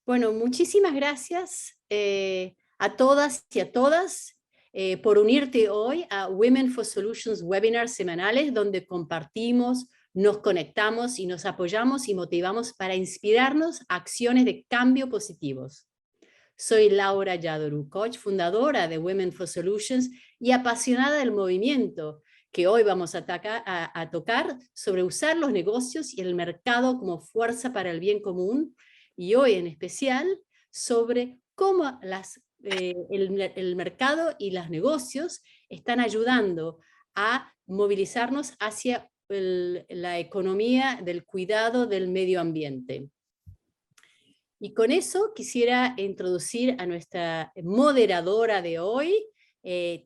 Bueno, muchísimas gracias a todas y a todas por unirte hoy a Women for Solutions webinars semanales donde compartimos, nos conectamos y nos apoyamos y motivamos para inspirarnos a acciones de cambio positivos. Soy Laura Yadoru, coach fundadora de Women for Solutions y apasionada del movimiento que hoy vamos a tocar sobre usar los negocios y el mercado como fuerza para el bien común, y hoy en especial sobre cómo el mercado y los negocios están ayudando a movilizarnos hacia la economía del cuidado del medio ambiente. Y con eso quisiera introducir a nuestra moderadora de hoy,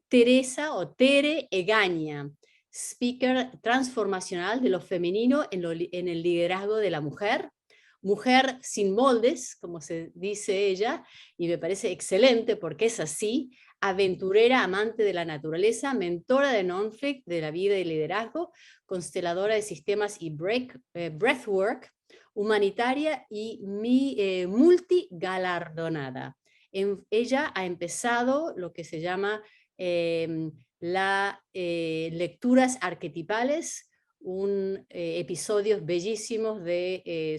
Teresa o Tere Egaña, speaker transformacional de lo femenino en el liderazgo de la mujer. Mujer sin moldes, como se dice ella, y me parece excelente porque es así, aventurera, amante de la naturaleza, mentora de Nonfic de la vida y liderazgo, consteladora de sistemas y breathwork, humanitaria y multigalardonada. Ella ha empezado lo que se llama lecturas arquetipales, episodios bellísimos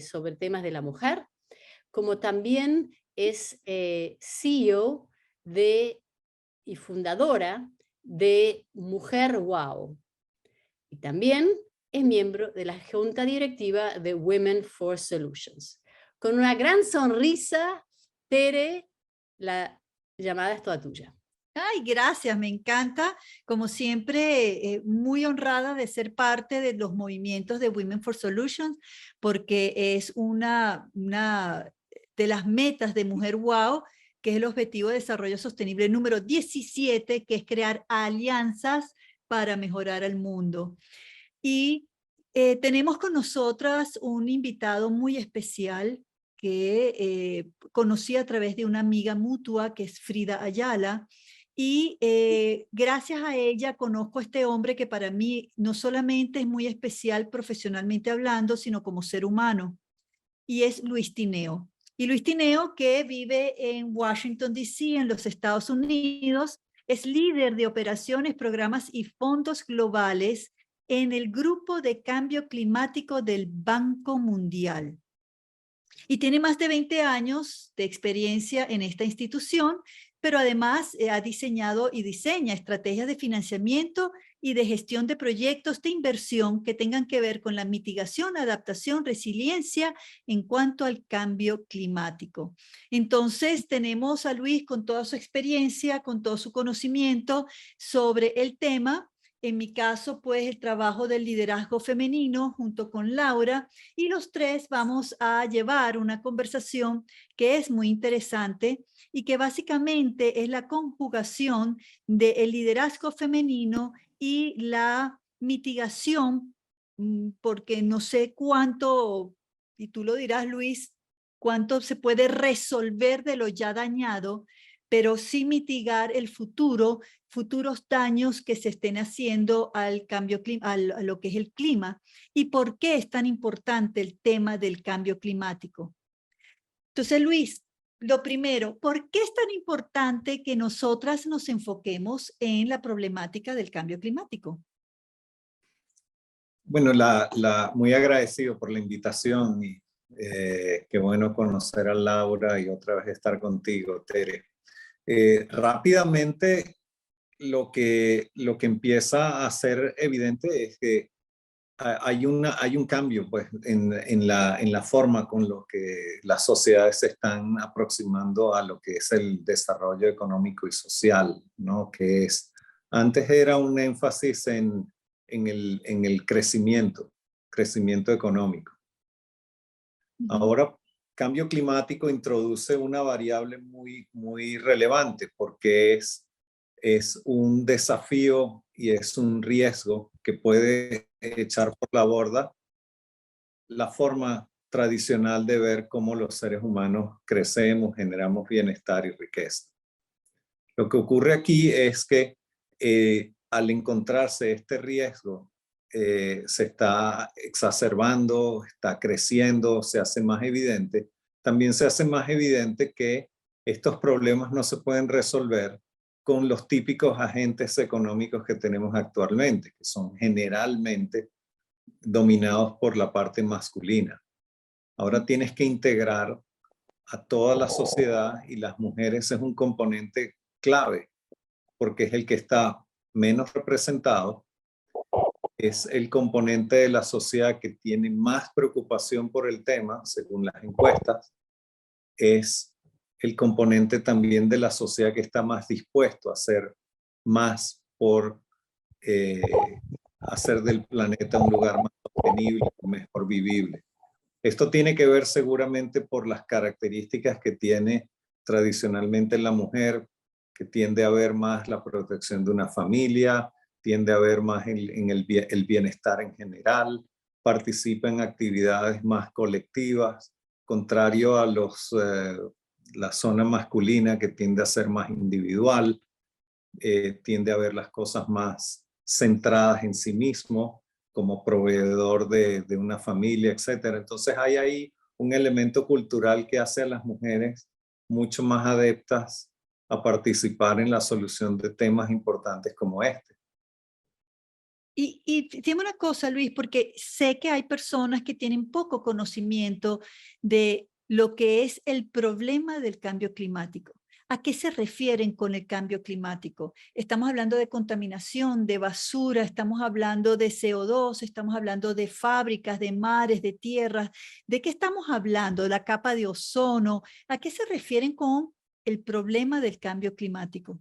sobre temas de la mujer, como también es CEO y fundadora de Mujer Wow. Y también es miembro de la junta directiva de Women for Solutions. Con una gran sonrisa, Tere, la llamada es toda tuya. Ay, gracias, me encanta. Como siempre, muy honrada de ser parte de los movimientos de Women for Solutions, porque es una de las metas de Mujer Wow, que es el Objetivo de Desarrollo Sostenible número 17, que es crear alianzas para mejorar el mundo. Y tenemos con nosotras un invitado muy especial que conocí a través de una amiga mutua, que es Frida Ayala, y gracias a ella conozco a este hombre que para mí no solamente es muy especial profesionalmente hablando, sino como ser humano, y es Luis Tineo. Y Luis Tineo, que vive en Washington, D.C., en los Estados Unidos, es líder de operaciones, programas y fondos globales en el Grupo de Cambio Climático del Banco Mundial. Y tiene más de 20 años de experiencia en esta institución, pero además ha diseñado y diseña estrategias de financiamiento y de gestión de proyectos de inversión que tengan que ver con la mitigación, adaptación, resiliencia en cuanto al cambio climático. Entonces tenemos a Luis con toda su experiencia, con todo su conocimiento sobre el tema. En mi caso, pues el trabajo del liderazgo femenino junto con Laura, y los tres vamos a llevar una conversación que es muy interesante y que básicamente es la conjugación del liderazgo femenino y la mitigación, porque no sé cuánto, y tú lo dirás, Luis, cuánto se puede resolver de lo ya dañado, pero sí mitigar el futuros daños que se estén haciendo al cambio, a lo que es el clima, y por qué es tan importante el tema del cambio climático. Entonces, Luis, lo primero, ¿por qué es tan importante que nosotras nos enfoquemos en la problemática del cambio climático? Bueno, muy agradecido por la invitación y qué bueno conocer a Laura y otra vez estar contigo, Tere. Rápidamente, lo que empieza a ser evidente es que hay un cambio pues, en la forma con lo que las sociedades se están aproximando a lo que es el desarrollo económico y social, ¿no? Que antes era un énfasis en el crecimiento económico. Ahora, cambio climático introduce una variable muy relevante porque es un desafío y es un riesgo que puede echar por la borda la forma tradicional de ver cómo los seres humanos crecemos, generamos bienestar y riqueza. Lo que ocurre aquí es que al encontrarse este riesgo, se está exacerbando, está creciendo, se hace más evidente, también se hace más evidente que estos problemas no se pueden resolver con los típicos agentes económicos que tenemos actualmente, que son generalmente dominados por la parte masculina. Ahora tienes que integrar a toda la sociedad y las mujeres es un componente clave porque es el que está menos representado, es el componente de la sociedad que tiene más preocupación por el tema, según las encuestas, es el componente también de la sociedad que está más dispuesto a hacer más por hacer del planeta un lugar más sostenible, mejor vivible. Esto tiene que ver seguramente por las características que tiene tradicionalmente la mujer, que tiende a ver más la protección de una familia, tiende a ver más el bienestar en general, participa en actividades más colectivas, contrario a la zona masculina que tiende a ser más individual, tiende a ver las cosas más centradas en sí mismo, como proveedor de una familia, etc. Entonces hay ahí un elemento cultural que hace a las mujeres mucho más adeptas a participar en la solución de temas importantes como este. Y dime una cosa, Luis, porque sé que hay personas que tienen poco conocimiento de lo que es el problema del cambio climático. ¿A qué se refieren con el cambio climático? Estamos hablando de contaminación, de basura, estamos hablando de CO2, estamos hablando de fábricas, de mares, de tierras. ¿De qué estamos hablando? ¿De la capa de ozono? ¿A qué se refieren con el problema del cambio climático?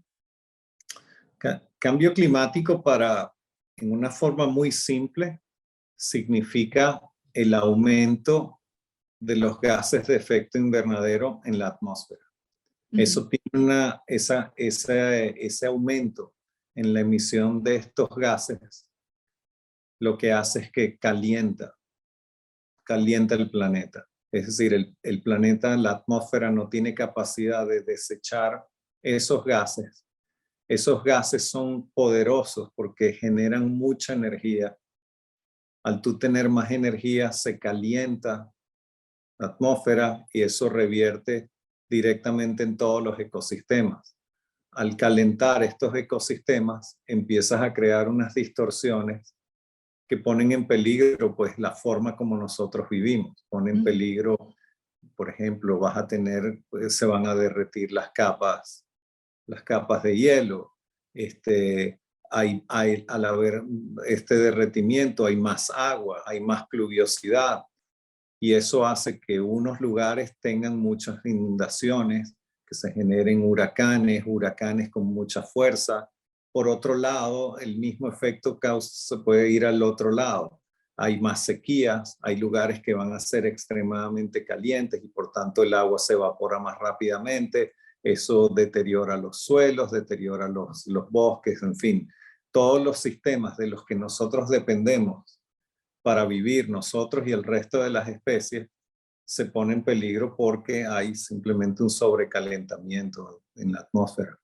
Cambio climático, en una forma muy simple, significa el aumento de los gases de efecto invernadero en la atmósfera. Eso tiene ese aumento en la emisión de estos gases, lo que hace es que calienta el planeta. Es decir, el planeta, la atmósfera no tiene capacidad de desechar esos gases. Esos gases son poderosos porque generan mucha energía. Al tú tener más energía, se calienta la atmósfera y eso revierte directamente en todos los ecosistemas. Al calentar estos ecosistemas, empiezas a crear unas distorsiones que ponen en peligro pues la forma como nosotros vivimos. Ponen en peligro, por ejemplo, se van a derretir las capas de hielo. Al haber este derretimiento hay más agua, hay más pluviosidad y eso hace que unos lugares tengan muchas inundaciones, que se generen huracanes con mucha fuerza. Por otro lado, el mismo efecto se puede ir al otro lado. Hay más sequías, hay lugares que van a ser extremadamente calientes y por tanto el agua se evapora más rápidamente. Eso deteriora los suelos, deteriora los bosques, en fin. Todos los sistemas de los que nosotros dependemos para vivir, nosotros y el resto de las especies, se pone en peligro porque hay simplemente un sobrecalentamiento en la atmósfera.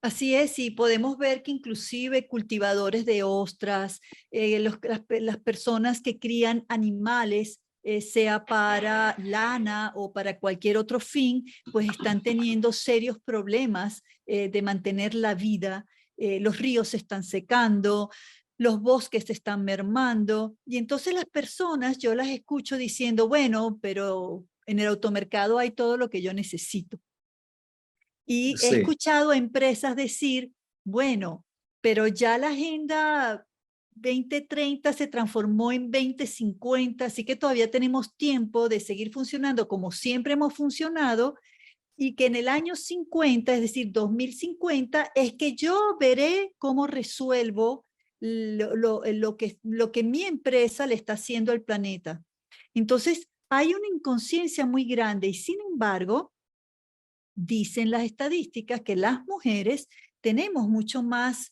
Así es, y podemos ver que inclusive cultivadores de ostras, las personas que crían animales, sea para lana o para cualquier otro fin, pues están teniendo serios problemas de mantener la vida. Los ríos se están secando, los bosques se están mermando, y entonces las personas, yo las escucho diciendo, bueno, pero en el automercado hay todo lo que yo necesito. Y he Sí, escuchado a empresas decir, bueno, pero ya la Agenda 2030 se transformó en 2050, así que todavía tenemos tiempo de seguir funcionando como siempre hemos funcionado y que en el año 50, es decir, 2050, es que yo veré cómo resuelvo lo que mi empresa le está haciendo al planeta. Entonces, hay una inconsciencia muy grande y sin embargo, dicen las estadísticas que las mujeres tenemos mucho más,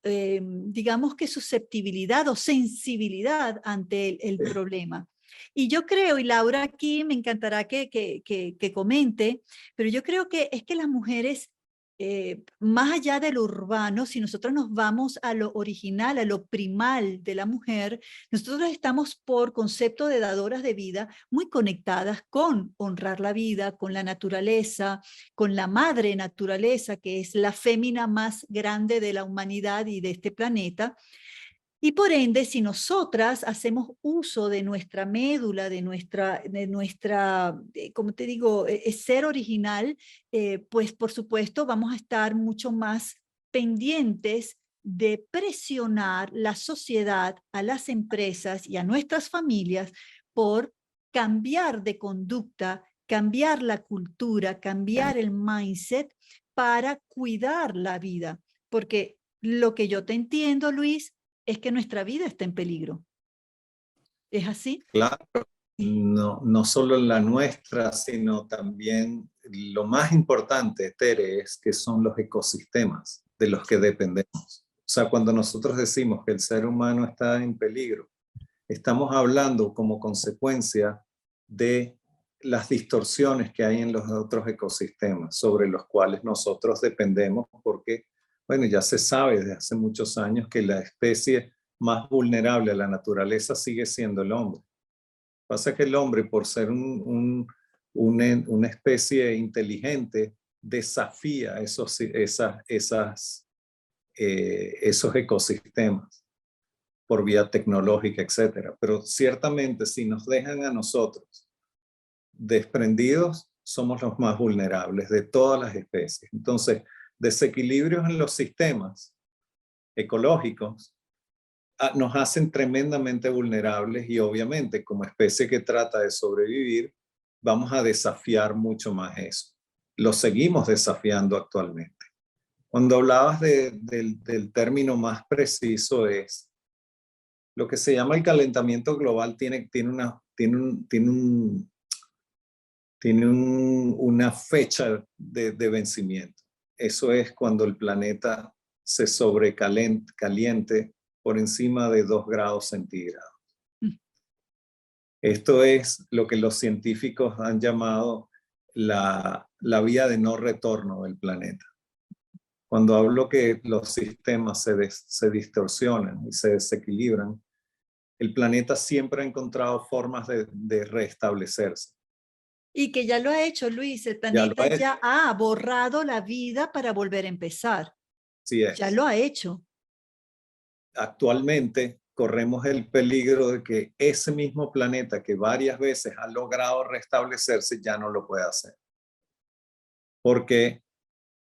digamos que susceptibilidad o sensibilidad ante el problema. Y yo creo, y Laura aquí me encantará que comente, pero yo creo que es que las mujeres más allá de lo urbano, si nosotros nos vamos a lo original, a lo primal de la mujer, nosotros estamos por concepto de dadoras de vida muy conectadas con honrar la vida, con la naturaleza, con la madre naturaleza, que es la fémina más grande de la humanidad y de este planeta. Y por ende, si nosotras hacemos uso de nuestra médula, como te digo, ser original, pues por supuesto vamos a estar mucho más pendientes de presionar la sociedad, a las empresas y a nuestras familias por cambiar de conducta, cambiar la cultura, cambiar el mindset para cuidar la vida. Porque lo que yo te entiendo, Luis, es que nuestra vida está en peligro. ¿Es así? Claro, no solo la nuestra, sino también lo más importante, Tere, es que son los ecosistemas de los que dependemos. O sea, cuando nosotros decimos que el ser humano está en peligro, estamos hablando como consecuencia de las distorsiones que hay en los otros ecosistemas sobre los cuales nosotros dependemos, porque, bueno, ya se sabe desde hace muchos años que la especie más vulnerable a la naturaleza sigue siendo el hombre. Pasa que el hombre, por ser una especie inteligente, desafía esos ecosistemas por vía tecnológica, etcétera. Pero ciertamente, si nos dejan a nosotros desprendidos, somos los más vulnerables de todas las especies. Entonces, desequilibrios en los sistemas ecológicos nos hacen tremendamente vulnerables y obviamente como especie que trata de sobrevivir, vamos a desafiar mucho más eso. Lo seguimos desafiando actualmente. Cuando hablabas del término más preciso es lo que se llama el calentamiento global tiene una fecha de vencimiento. Eso es cuando el planeta se sobrecaliente por encima de 2 grados centígrados. Esto es lo que los científicos han llamado la vía de no retorno del planeta. Cuando hablo que los sistemas se distorsionan y se desequilibran, el planeta siempre ha encontrado formas de restablecerse. Y que ya lo ha hecho, Luis. El planeta ya ha borrado la vida para volver a empezar. Sí es. Ya lo ha hecho. Actualmente corremos el peligro de que ese mismo planeta que varias veces ha logrado restablecerse ya no lo puede hacer. Porque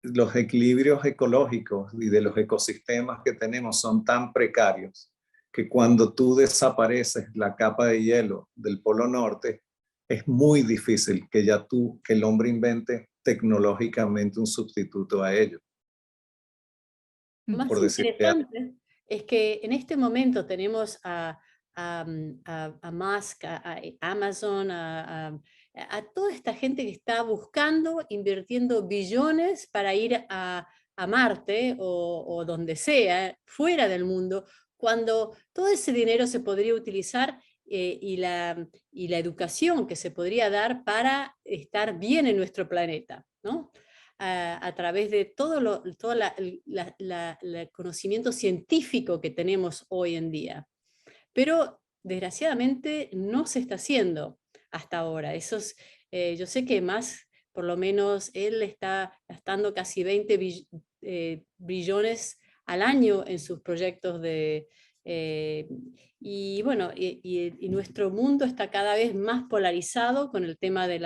los equilibrios ecológicos y de los ecosistemas que tenemos son tan precarios que cuando tú desapareces la capa de hielo del Polo Norte, es muy difícil que el hombre invente tecnológicamente un sustituto a ello. Lo más interesante es que en este momento tenemos a Musk, a Amazon, a toda esta gente que está buscando, invirtiendo billones para ir a Marte o donde sea, fuera del mundo, cuando todo ese dinero se podría utilizar y la educación que se podría dar para estar bien en nuestro planeta, ¿no? A través de todo el conocimiento científico que tenemos hoy en día. Pero desgraciadamente no se está haciendo hasta ahora. Yo sé que más, por lo menos, él está gastando casi 20 billones al año en sus proyectos y bueno, y nuestro mundo está cada vez más polarizado con el tema de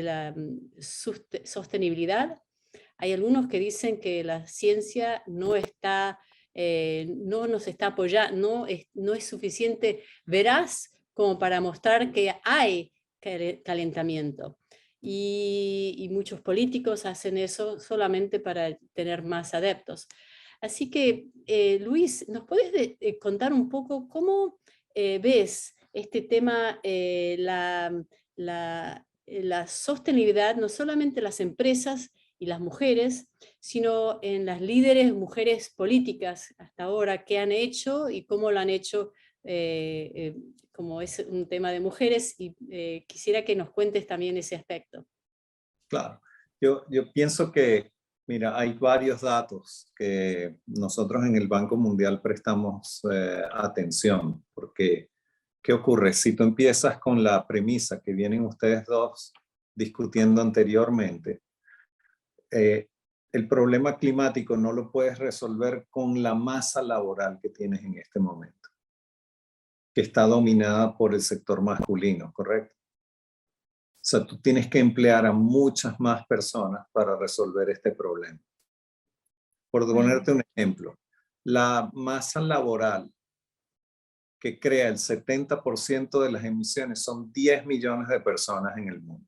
la sostenibilidad. Hay algunos que dicen que la ciencia no nos está apoyando, no es suficiente veraz como para mostrar que hay calentamiento. Y muchos políticos hacen eso solamente para tener más adeptos. Así que, Luis, ¿nos podés contar un poco cómo ves este tema, la sostenibilidad, no solamente en las empresas y las mujeres, sino en las líderes mujeres políticas hasta ahora, qué han hecho y cómo lo han hecho, como es un tema de mujeres, y quisiera que nos cuentes también ese aspecto. Claro. Yo pienso que, mira, hay varios datos que nosotros en el Banco Mundial prestamos atención, porque ¿qué ocurre? Si tú empiezas con la premisa que vienen ustedes dos discutiendo anteriormente, el problema climático no lo puedes resolver con la masa laboral que tienes en este momento, que está dominada por el sector masculino, ¿correcto? O sea, tú tienes que emplear a muchas más personas para resolver este problema. Por ponerte un ejemplo, la masa laboral que crea el 70% de las emisiones son 10 millones de personas en el mundo.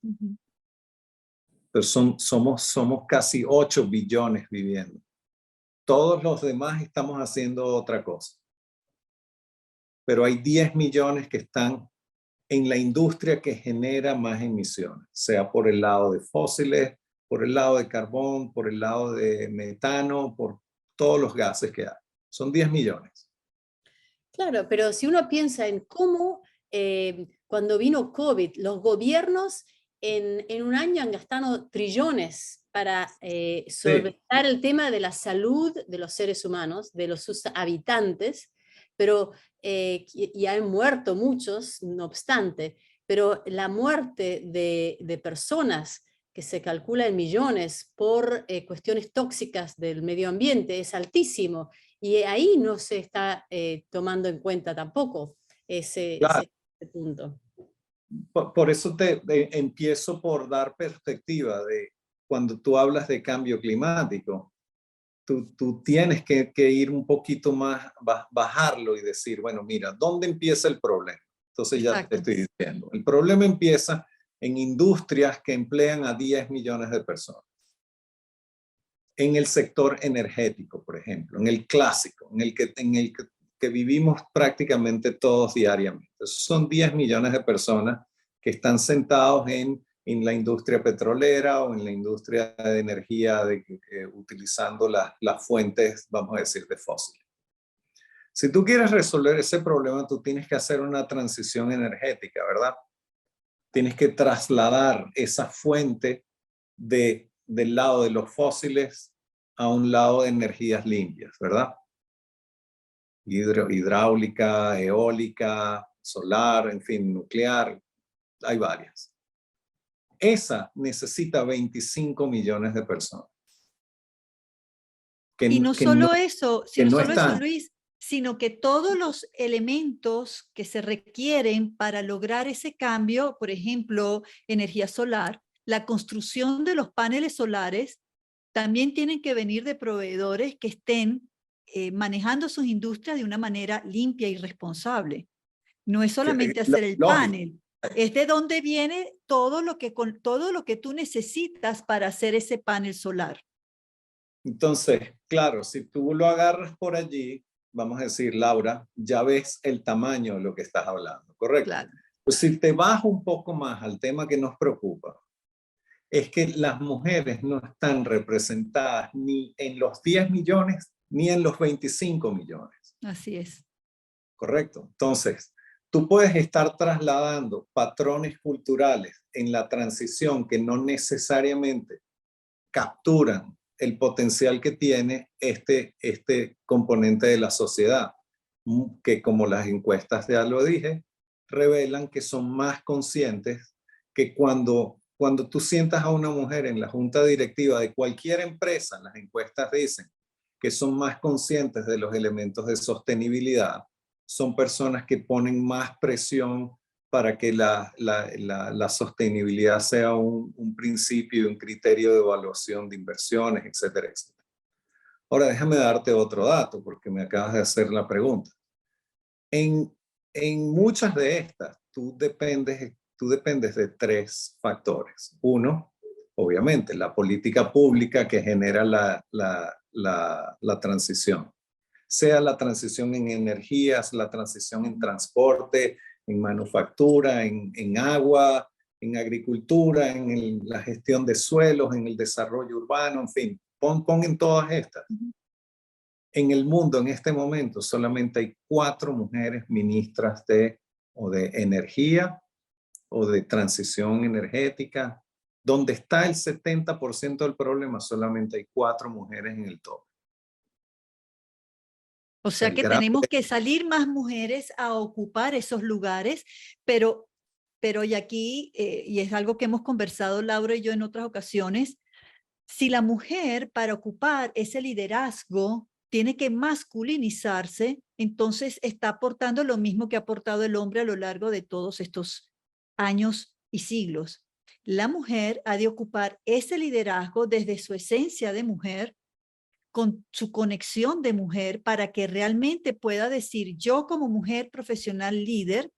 Pero somos casi 8 billones viviendo. Todos los demás estamos haciendo otra cosa. Pero hay 10 millones que están en la industria que genera más emisiones, sea por el lado de fósiles, por el lado de carbón, por el lado de metano, por todos los gases que hay. Son 10 millones. Claro, pero si uno piensa en cómo cuando vino COVID, los gobiernos en un año han gastado trillones para solventar el tema de la salud de los seres humanos, de sus habitantes, pero y han muerto muchos, no obstante, pero la muerte de personas que se calcula en millones por cuestiones tóxicas del medio ambiente es altísimo. Y ahí no se está tomando en cuenta tampoco ese punto. Por eso empiezo por dar perspectiva de cuando tú hablas de cambio climático. Tú tienes que ir un poquito más, bajarlo y decir, bueno, mira, ¿dónde empieza el problema? Entonces ya te estoy diciendo. El problema empieza en industrias que emplean a 10 millones de personas. En el sector energético, por ejemplo, en el clásico, en el que vivimos prácticamente todos diariamente. Son 10 millones de personas que están sentados en la industria petrolera o en la industria de energía utilizando las fuentes, vamos a decir, de fósiles. Si tú quieres resolver ese problema, tú tienes que hacer una transición energética, ¿verdad? Tienes que trasladar esa fuente del lado de los fósiles a un lado de energías limpias, ¿verdad? Hidráulica, eólica, solar, en fin, nuclear, hay varias. Esa necesita 25 millones de personas. Y no solo eso, Luis, sino que todos los elementos que se requieren para lograr ese cambio, por ejemplo, energía solar, la construcción de los paneles solares, también tienen que venir de proveedores que estén manejando sus industrias de una manera limpia y responsable. No es solamente hacer el panel, es de dónde viene todo lo que tú necesitas para hacer ese panel solar. Entonces, claro, si tú lo agarras por allí, vamos a decir, Laura, ya ves el tamaño de lo que estás hablando, ¿correcto? Claro. Pues si te vas un poco más al tema que nos preocupa, es que las mujeres no están representadas ni en los 10 millones ni en los 25 millones. Así es. Correcto. Entonces, tú puedes estar trasladando patrones culturales en la transición que no necesariamente capturan el potencial que tiene este componente de la sociedad, que como las encuestas ya lo dije, revelan que son más conscientes que cuando tú sientas a una mujer en la junta directiva de cualquier empresa, las encuestas dicen que son más conscientes de los elementos de sostenibilidad, son personas que ponen más presión para que la sostenibilidad sea un principio y un criterio de evaluación de inversiones, etcétera, etcétera. Ahora déjame darte otro dato porque me acabas de hacer la pregunta. En muchas de estas, tú dependes de 3 factores. Uno, obviamente, la política pública que genera la transición. Sea la transición en energías, la transición en transporte, en manufactura, en agua, en agricultura, en la gestión de suelos, en el desarrollo urbano, en fin, pon en todas estas. En el mundo en este momento solamente hay 4 mujeres ministras de energía o de transición energética Donde está el 70% del problema, solamente hay 4 mujeres en el top. O sea que tenemos que salir más mujeres a ocupar esos lugares, pero y aquí, y es algo que hemos conversado Laura y yo en otras ocasiones, si la mujer para ocupar ese liderazgo tiene que masculinizarse, entonces está aportando lo mismo que ha aportado el hombre a lo largo de todos estos años y siglos. La mujer ha de ocupar ese liderazgo desde su esencia de mujer, con su conexión de mujer, para que realmente pueda decir: yo como mujer profesional líder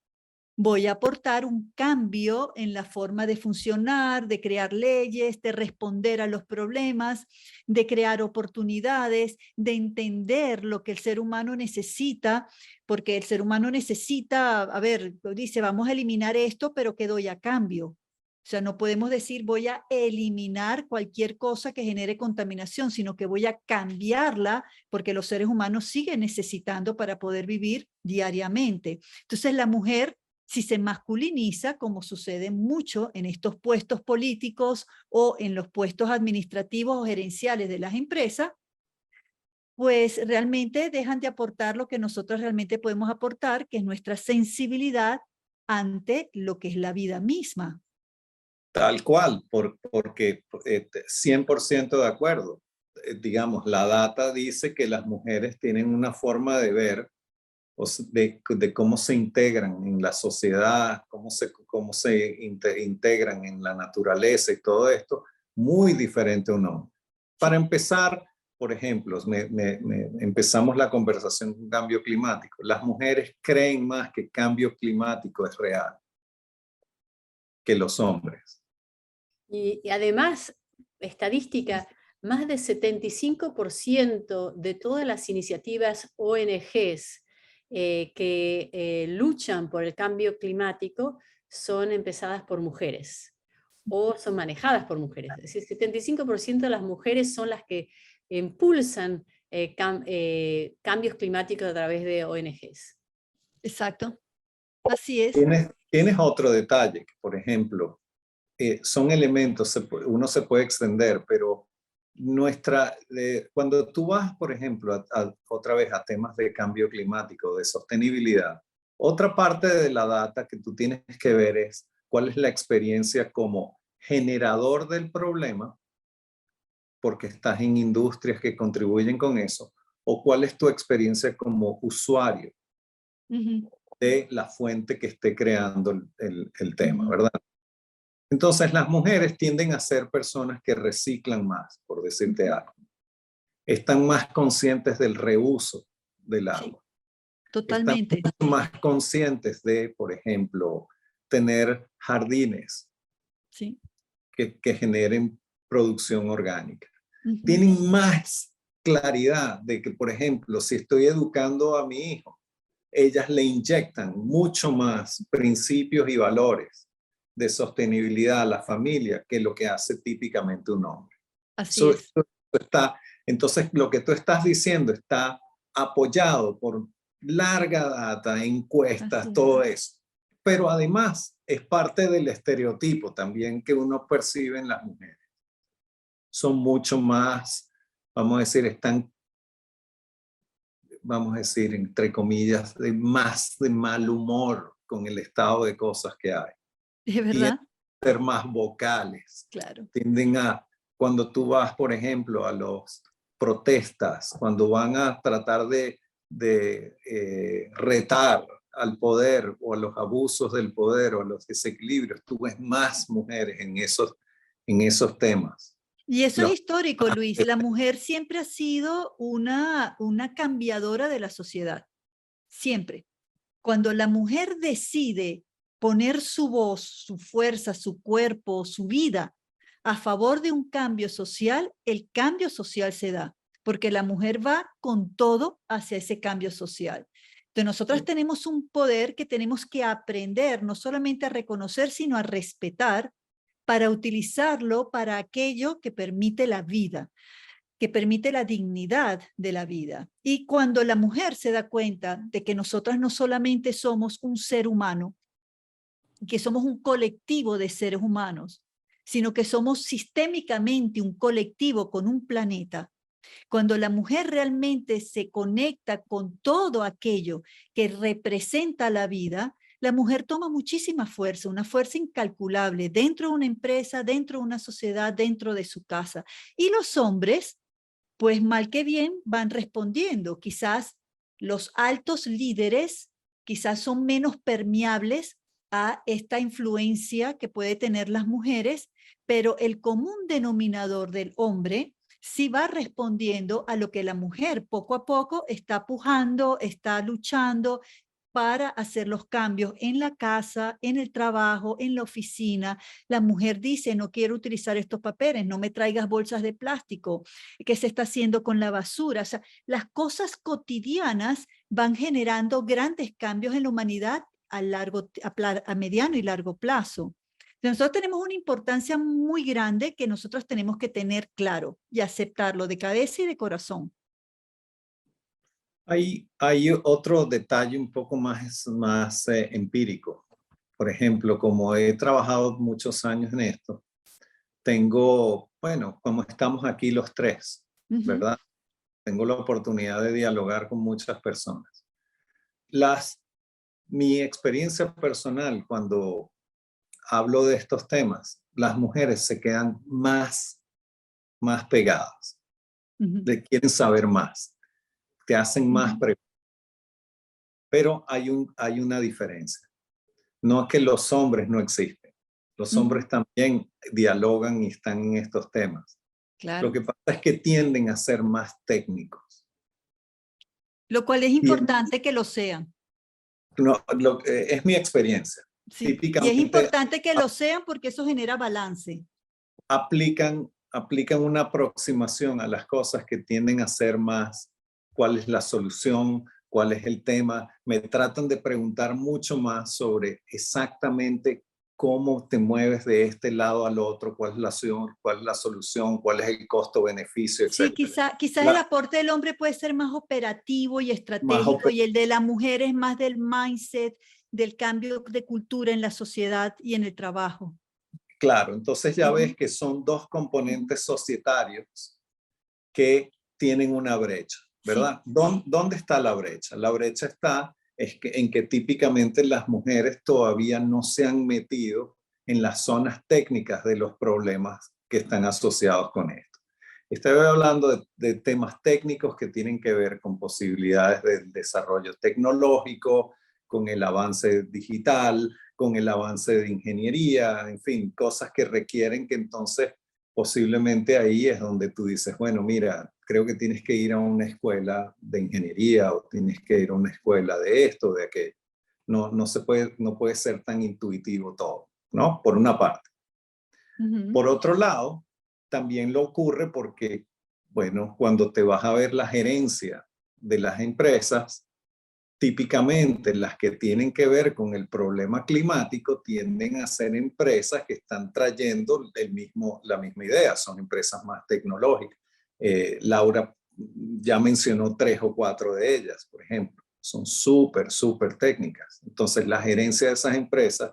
voy a aportar un cambio en la forma de funcionar, de crear leyes, de responder a los problemas, de crear oportunidades, de entender lo que el ser humano necesita, porque el ser humano necesita, a ver, dice, vamos a eliminar esto, pero ¿qué doy a cambio? O sea, no podemos decir voy a eliminar cualquier cosa que genere contaminación, sino que voy a cambiarla, porque los seres humanos siguen necesitando para poder vivir diariamente. Entonces la mujer, si se masculiniza, como sucede mucho en estos puestos políticos o en los puestos administrativos o gerenciales de las empresas, pues realmente dejan de aportar lo que nosotros realmente podemos aportar, que es nuestra sensibilidad ante lo que es la vida misma. Tal cual, porque 100% de acuerdo. Digamos, la data dice que las mujeres tienen una forma de ver de cómo se integran en la sociedad, cómo se integran en la naturaleza y todo esto, muy diferente a un hombre. Para empezar, por ejemplo, empezamos la conversación con cambio climático. Las mujeres creen más que cambio climático es real que los hombres. Y además, estadística, más del 75% de todas las iniciativas ONGs que luchan por el cambio climático son empezadas por mujeres o son manejadas por mujeres. Es decir, 75% de las mujeres son las que impulsan cambios climáticos a través de ONGs. Exacto, así es. Tienes otro detalle, que por ejemplo, son elementos, uno se puede extender, pero cuando tú vas, por ejemplo, otra vez a temas de cambio climático, de sostenibilidad, otra parte de la data que tú tienes que ver es cuál es la experiencia como generador del problema, porque estás en industrias que contribuyen con eso, o cuál es tu experiencia como usuario de la fuente que esté creando el tema, ¿verdad? Entonces, las mujeres tienden a ser personas que reciclan más, por decirte algo. Están más conscientes del reuso del agua. Sí, totalmente. Están más conscientes de, por ejemplo, tener jardines sí. que generen producción orgánica. Tienen más claridad de que, por ejemplo, si estoy educando a mi hijo, ellas le inyectan mucho más principios y valores de sostenibilidad a la familia que lo que hace típicamente un hombre. Así es. Entonces, lo que tú estás diciendo está apoyado por larga data, encuestas, todo eso. Pero además es parte del estereotipo también que uno percibe en las mujeres. Son mucho más, vamos a decir, entre comillas, más de mal humor con el estado de cosas que hay. ¿Es verdad? Y ser más vocales. Claro. Tienden a, cuando tú vas, por ejemplo, a las protestas, cuando van a tratar de retar al poder o a los abusos del poder o a los desequilibrios, tú ves más mujeres en esos temas. Y eso es histórico, Luis. La mujer siempre ha sido una cambiadora de la sociedad. Siempre. Cuando la mujer decide poner su voz, su fuerza, su cuerpo, su vida a favor de un cambio social, el cambio social se da, porque la mujer va con todo hacia ese cambio social. Entonces, nosotras tenemos un poder que tenemos que aprender, no solamente a reconocer, sino a respetar, para utilizarlo para aquello que permite la vida, que permite la dignidad de la vida. Y cuando la mujer se da cuenta de que nosotras no solamente somos un ser humano, que somos un colectivo de seres humanos, sino que somos sistémicamente un colectivo con un planeta. Cuando la mujer realmente se conecta con todo aquello que representa la vida, la mujer toma muchísima fuerza, una fuerza incalculable dentro de una empresa, dentro de una sociedad, dentro de su casa. Y los hombres, pues mal que bien, van respondiendo. Quizás los altos líderes quizás son menos permeables a esta influencia que puede tener las mujeres, pero el común denominador del hombre sí va respondiendo a lo que la mujer poco a poco está pujando, está luchando para hacer los cambios en la casa, en el trabajo, en la oficina. La mujer dice, no quiero utilizar estos papeles, no me traigas bolsas de plástico. ¿Qué se está haciendo con la basura? O sea, las cosas cotidianas van generando grandes cambios en la humanidad a mediano y largo plazo. Nosotros tenemos una importancia muy grande que nosotros tenemos que tener claro y aceptarlo de cabeza y de corazón. Hay otro detalle un poco más empírico. Por ejemplo, como he trabajado muchos años en esto, tengo, bueno, como estamos aquí los tres, ¿verdad? Tengo la oportunidad de dialogar con muchas personas. Mi experiencia personal cuando hablo de estos temas, las mujeres se quedan más pegadas, quieren saber más, te hacen más preguntas. Pero hay una diferencia. No es que los hombres no existen. Los hombres también dialogan y están en estos temas. Claro. Lo que pasa es que tienden a ser más técnicos. Lo cual es importante que lo sean. No, es mi experiencia. Sí. Y es Típicamente importante que lo sean porque eso genera balance. aplican una aproximación a las cosas que tienden a ser más, ¿cuál es la solución? ¿Cuál es el tema? Me tratan de preguntar mucho más sobre exactamente cómo te mueves de este lado al otro, cuál es la solución, cuál es el costo-beneficio, etc. Sí, quizás el aporte del hombre puede ser más operativo y estratégico y el de la mujer es más del mindset, del cambio de cultura en la sociedad y en el trabajo. Claro, entonces ya ves que son dos componentes societarios que tienen una brecha, ¿verdad? Sí. ¿Dónde está la brecha? La brecha está en que típicamente las mujeres todavía no se han metido en las zonas técnicas de los problemas que están asociados con esto. Estoy hablando de temas técnicos que tienen que ver con posibilidades de desarrollo tecnológico, con el avance digital, con el avance de ingeniería, en fin, cosas que requieren que entonces posiblemente ahí es donde tú dices, bueno, mira, creo que tienes que ir a una escuela de ingeniería o tienes que ir a una escuela de esto, de aquello. No puede ser tan intuitivo todo, ¿no? Por una parte. Por otro lado, también lo ocurre porque, bueno, cuando te vas a ver la gerencia de las empresas, típicamente las que tienen que ver con el problema climático tienden a ser empresas que están trayendo la misma idea, son empresas más tecnológicas. Laura ya mencionó 3 o 4 de ellas, por ejemplo, son súper técnicas. Entonces la gerencia de esas empresas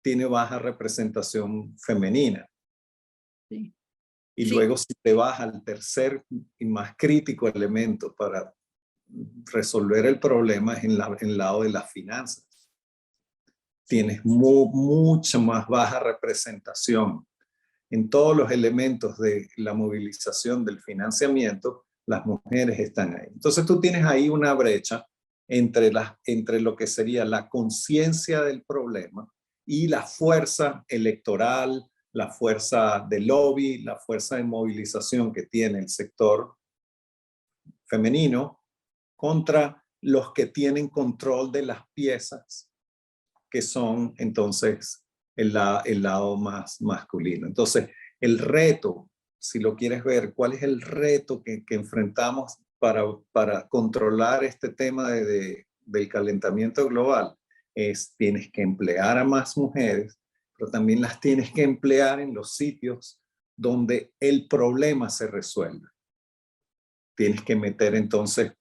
tiene baja representación femenina. Sí. Y luego si te vas al tercer y más crítico elemento para resolver el problema es en el lado de las finanzas. Tienes mucha más baja representación. En todos los elementos de la movilización del financiamiento, las mujeres están ahí. Entonces tú tienes ahí una brecha entre lo que sería la conciencia del problema y la fuerza electoral, la fuerza de lobby, la fuerza de movilización que tiene el sector femenino contra los que tienen control de las piezas, que son entonces el lado más masculino. Entonces, el reto, si lo quieres ver, ¿cuál es el reto que enfrentamos para controlar este tema del calentamiento global? Tienes que emplear a más mujeres, pero también las tienes que emplear en los sitios donde el problema se resuelve. Tienes que meter entonces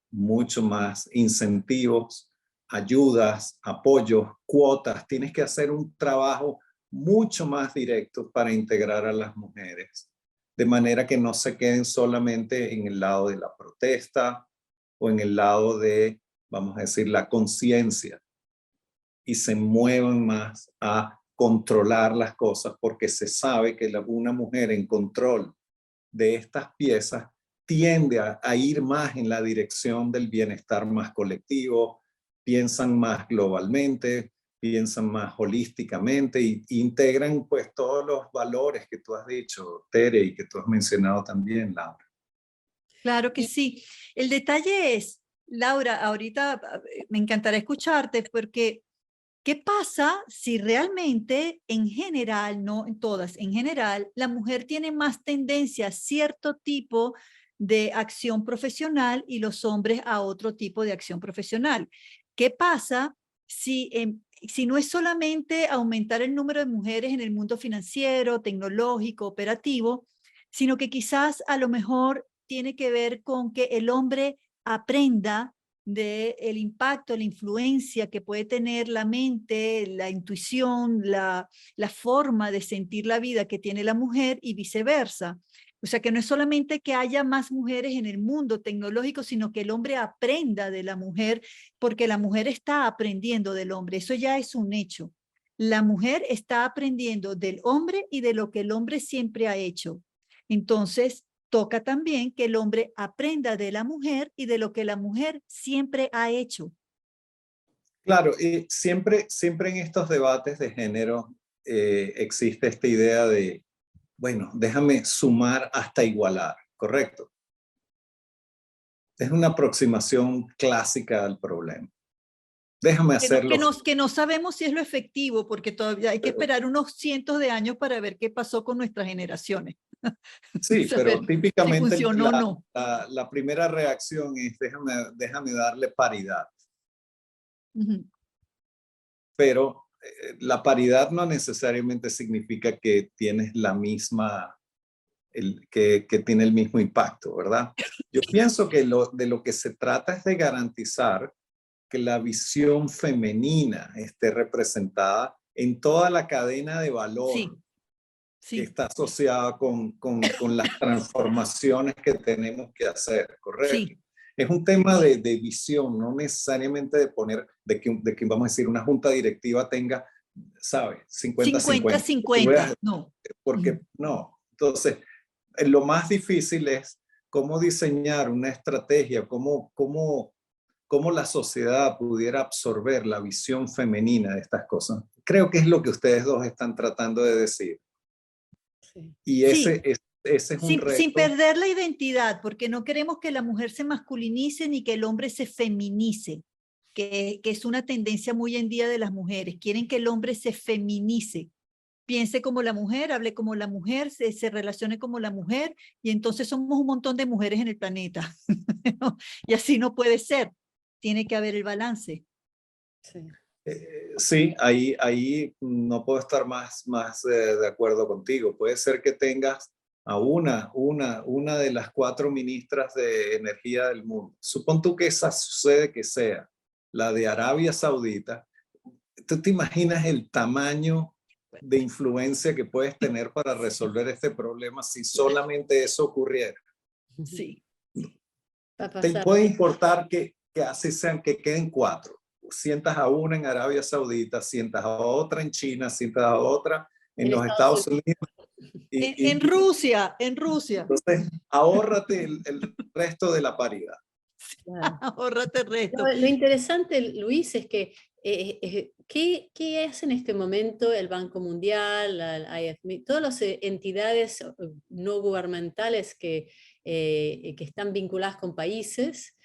mucho más incentivos, ayudas, apoyos, cuotas. Tienes que hacer un trabajo mucho más directos para integrar a las mujeres, de manera que no se queden solamente en el lado de la protesta o en el lado de, vamos a decir, la conciencia, y se muevan más a controlar las cosas, porque se sabe que una mujer en control de estas piezas tiende a ir más en la dirección del bienestar más colectivo, piensan más globalmente, piensan más holísticamente y integran pues todos los valores que tú has dicho, Tere, y que tú has mencionado también, Laura. Claro que sí. El detalle es, Laura, ahorita me encantará escucharte porque ¿qué pasa si realmente en general, no en todas, en general, la mujer tiene más tendencia a cierto tipo de acción profesional y los hombres a otro tipo de acción profesional? ¿Qué pasa si no es solamente aumentar el número de mujeres en el mundo financiero, tecnológico, operativo, sino que quizás a lo mejor tiene que ver con que el hombre aprenda del impacto, la influencia que puede tener la mente, la intuición, la forma de sentir la vida que tiene la mujer y viceversa? O sea, que no es solamente que haya más mujeres en el mundo tecnológico, sino que el hombre aprenda de la mujer, porque la mujer está aprendiendo del hombre. Eso ya es un hecho. La mujer está aprendiendo del hombre y de lo que el hombre siempre ha hecho. Entonces, toca también que el hombre aprenda de la mujer y de lo que la mujer siempre ha hecho. Claro, y siempre en estos debates de género existe esta idea de, bueno, déjame sumar hasta igualar, ¿correcto? Es una aproximación clásica al problema. Déjame hacerlo. Que no sabemos si es lo efectivo, porque todavía hay que esperar unos cientos de años para ver qué pasó con nuestras generaciones. Sí, pero típicamente si funcionó o no. La primera reacción es déjame darle paridad. Pero la paridad no necesariamente significa que tienes la misma, que tiene el mismo impacto, ¿verdad? Yo pienso que de lo que se trata es de garantizar que la visión femenina esté representada en toda la cadena de valor que está asociada con las transformaciones que tenemos que hacer, ¿correcto? Sí. Es un tema de visión, no necesariamente de poner, de que vamos a decir, una junta directiva tenga, ¿sabes? 50-50. 50-50, no. Porque no. Entonces, lo más difícil es cómo diseñar una estrategia, cómo la sociedad pudiera absorber la visión femenina de estas cosas. Creo que es lo que ustedes dos están tratando de decir. Sí. Y ese es un reto. Sin perder la identidad, porque no queremos que la mujer se masculinice ni que el hombre se feminice, que es una tendencia muy en día de las mujeres. Quieren que el hombre se feminice, piense como la mujer, hable como la mujer, se relacione como la mujer, y entonces somos un montón de mujeres en el planeta. Y así no puede ser. Tiene que haber el balance. Sí. Sí, ahí no puedo estar más de acuerdo contigo. Puede ser que tengas a una de las 4 ministras de energía del mundo. Supón tú que esa sucede que sea la de Arabia Saudita. ¿Tú te imaginas el tamaño de influencia que puedes tener para resolver este problema si solamente eso ocurriera? Sí. Te puede importar que así sean, que queden 4. Sientas a una en Arabia Saudita, sientas a otra en China, sientas a otra en los Estados Unidos. En Rusia. Entonces, ahórrate el resto de la paridad. Claro. Ahórrate el resto. Lo interesante, Luis, es que ¿qué es en este momento el Banco Mundial, el IFM, todas las entidades no gubernamentales que están vinculadas con países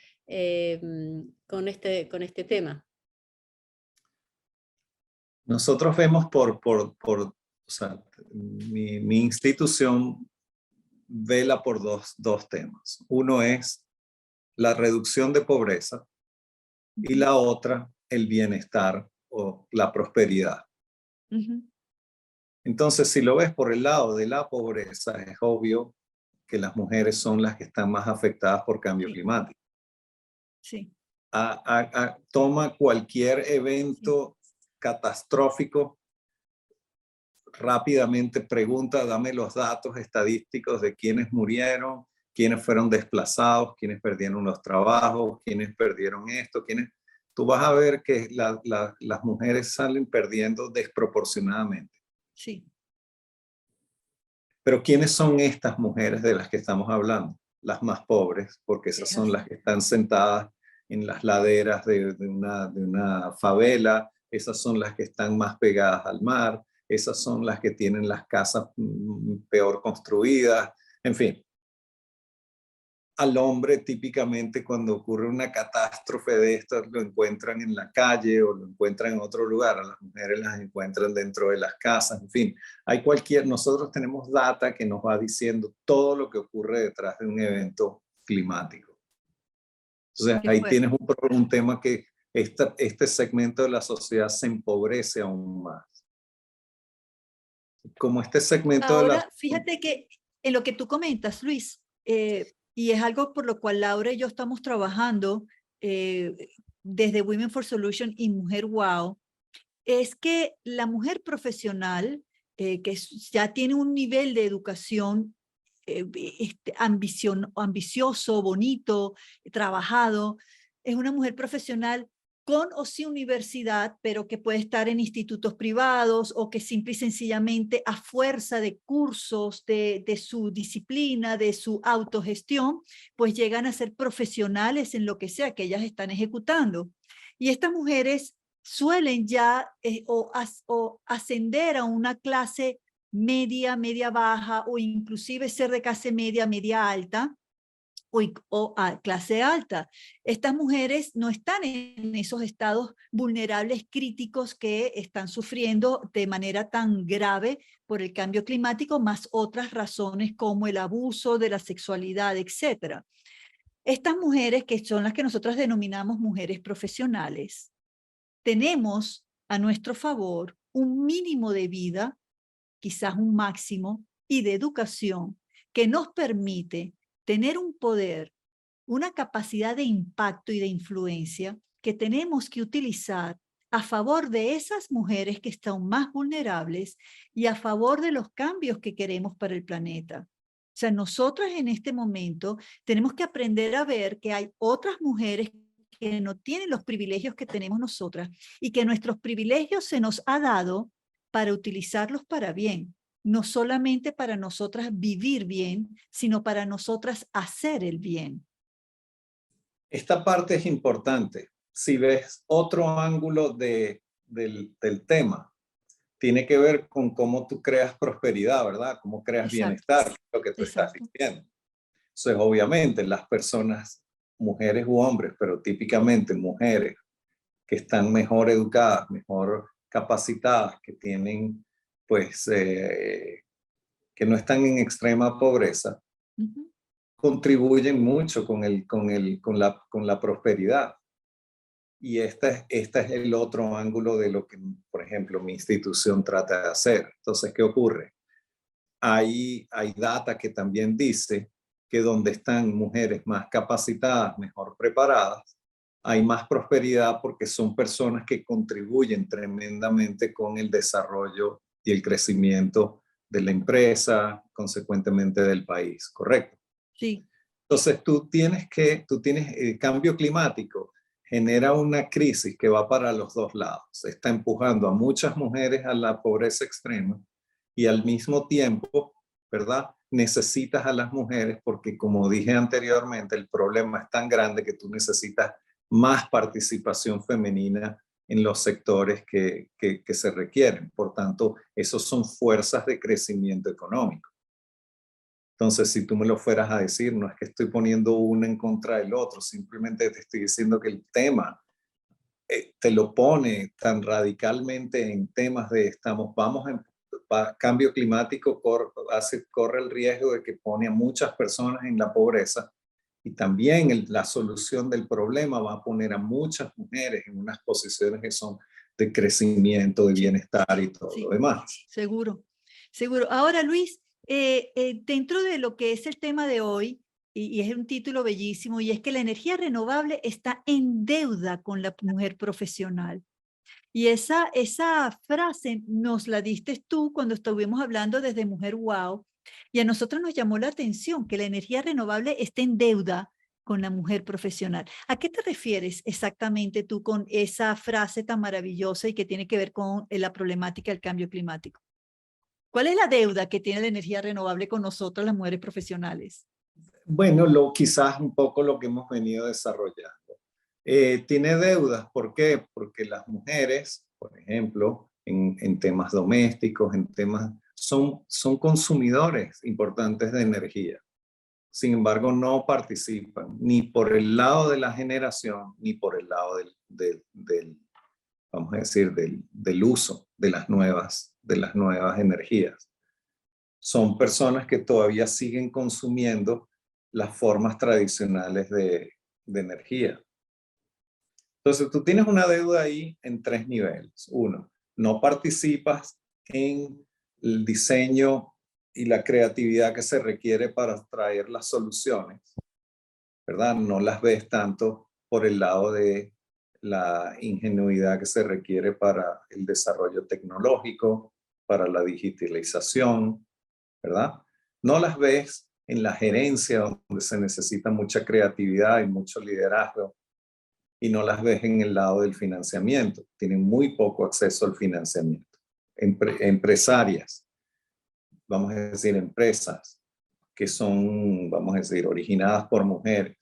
con este tema? Nosotros vemos o sea, mi institución vela por dos temas. Uno es la reducción de pobreza y la otra, el bienestar o la prosperidad. Entonces, si lo ves por el lado de la pobreza, es obvio que las mujeres son las que están más afectadas por cambio climático. Sí. Toma cualquier evento catastrófico rápidamente pregunta, dame los datos estadísticos de quiénes murieron, quiénes fueron desplazados, quiénes perdieron los trabajos, quiénes perdieron esto, quiénes... Tú vas a ver que las mujeres salen perdiendo desproporcionadamente. Sí. Pero ¿quiénes son estas mujeres de las que estamos hablando? Las más pobres, porque esas Es son así. las que están sentadas en las laderas de una favela, esas son las que están más pegadas al mar, esas son las que tienen las casas peor construidas, en fin. Al hombre típicamente cuando ocurre una catástrofe de estas lo encuentran en la calle o lo encuentran en otro lugar, a las mujeres las encuentran dentro de las casas, en fin, nosotros tenemos data que nos va diciendo todo lo que ocurre detrás de un evento climático. Entonces Qué ahí fuerte. tienes un tema que este segmento de la sociedad se empobrece aún más. Como este segmento de la... Ahora, fíjate que en lo que tú comentas, Luis, y es algo por lo cual Laura y yo estamos trabajando desde Women for Solution y Mujer Wow, es que la mujer profesional ya tiene un nivel de educación ambicioso, bonito, trabajado, es una mujer profesional con o sin universidad, pero que puede estar en institutos privados o que simple y sencillamente a fuerza de cursos de su disciplina, de su autogestión, pues llegan a ser profesionales en lo que sea que ellas están ejecutando. Y estas mujeres suelen ya o ascender a una clase media, media baja o inclusive ser de clase media, media alta o a clase alta. Estas mujeres no están en esos estados vulnerables críticos que están sufriendo de manera tan grave por el cambio climático, más otras razones como el abuso de la sexualidad, etcétera. Estas mujeres, que son las que nosotros denominamos mujeres profesionales, tenemos a nuestro favor un mínimo de vida, quizás un máximo, y de educación que nos permite tener un poder, una capacidad de impacto y de influencia que tenemos que utilizar a favor de esas mujeres que están más vulnerables y a favor de los cambios que queremos para el planeta. O sea, nosotras en este momento tenemos que aprender a ver que hay otras mujeres que no tienen los privilegios que tenemos nosotras y que nuestros privilegios se nos ha dado para utilizarlos para bien, no solamente para nosotras vivir bien, sino para nosotras hacer el bien. Esta parte es importante. Si ves otro ángulo del tema, tiene que ver con cómo tú creas prosperidad, ¿verdad? Cómo creas Exacto, bienestar, lo que tú estás exacto. diciendo. Entonces, obviamente, las personas, mujeres u hombres, pero típicamente mujeres que están mejor educadas, mejor capacitadas, que tienen, pues, que no están en extrema pobreza, Uh-huh. contribuyen mucho con la prosperidad. Y este es el otro ángulo de lo que, por ejemplo, mi institución trata de hacer. Entonces, ¿qué ocurre? Hay data que también dice que donde están mujeres más capacitadas, mejor preparadas, hay más prosperidad porque son personas que contribuyen tremendamente con el desarrollo y el crecimiento de la empresa, consecuentemente del país, ¿correcto? Sí. Entonces tú tienes el cambio climático, genera una crisis que va para los dos lados. Está empujando a muchas mujeres a la pobreza extrema y al mismo tiempo, ¿verdad? Necesitas a las mujeres porque, como dije anteriormente, el problema es tan grande que tú necesitas más participación femenina en los sectores que se requieren. Por tanto, esos son fuerzas de crecimiento económico. Entonces, si tú me lo fueras a decir, no es que estoy poniendo uno en contra del otro, simplemente te estoy diciendo que el tema te lo pone tan radicalmente en temas de cambio climático corre el riesgo de que pone a muchas personas en la pobreza y también la solución del problema va a poner a muchas mujeres en unas posiciones que son de crecimiento, de Sí, bienestar y todo sí, lo demás. seguro, seguro. Ahora, Luis, dentro de lo que es el tema de hoy, y es un título bellísimo, y es que la energía renovable está en deuda con la mujer profesional. Y esa frase nos la diste tú cuando estuvimos hablando desde Mujer Wow, y a nosotros nos llamó la atención que la energía renovable esté en deuda con la mujer profesional. ¿A qué te refieres exactamente tú con esa frase tan maravillosa y que tiene que ver con la problemática del cambio climático? ¿Cuál es la deuda que tiene la energía renovable con nosotros, las mujeres profesionales? Bueno, quizás un poco lo que hemos venido desarrollando. Tiene deudas, ¿por qué? Porque las mujeres, por ejemplo, en temas domésticos, en temas, son consumidores importantes de energía. Sin embargo, no participan ni por el lado de la generación, ni por el lado vamos a decir, del uso de las nuevas energías. Son personas que todavía siguen consumiendo las formas tradicionales de energía. Entonces, tú tienes una deuda ahí en 3 niveles. Uno, no participas en el diseño y la creatividad que se requiere para traer las soluciones, ¿verdad? No las ves tanto por el lado de la ingenuidad que se requiere para el desarrollo tecnológico, para la digitalización, ¿verdad? No las ves en la gerencia, donde se necesita mucha creatividad y mucho liderazgo, y no las ves en el lado del financiamiento. Tienen muy poco acceso al financiamiento. Empresarias, vamos a decir, empresas que son, vamos a decir, originadas por mujeres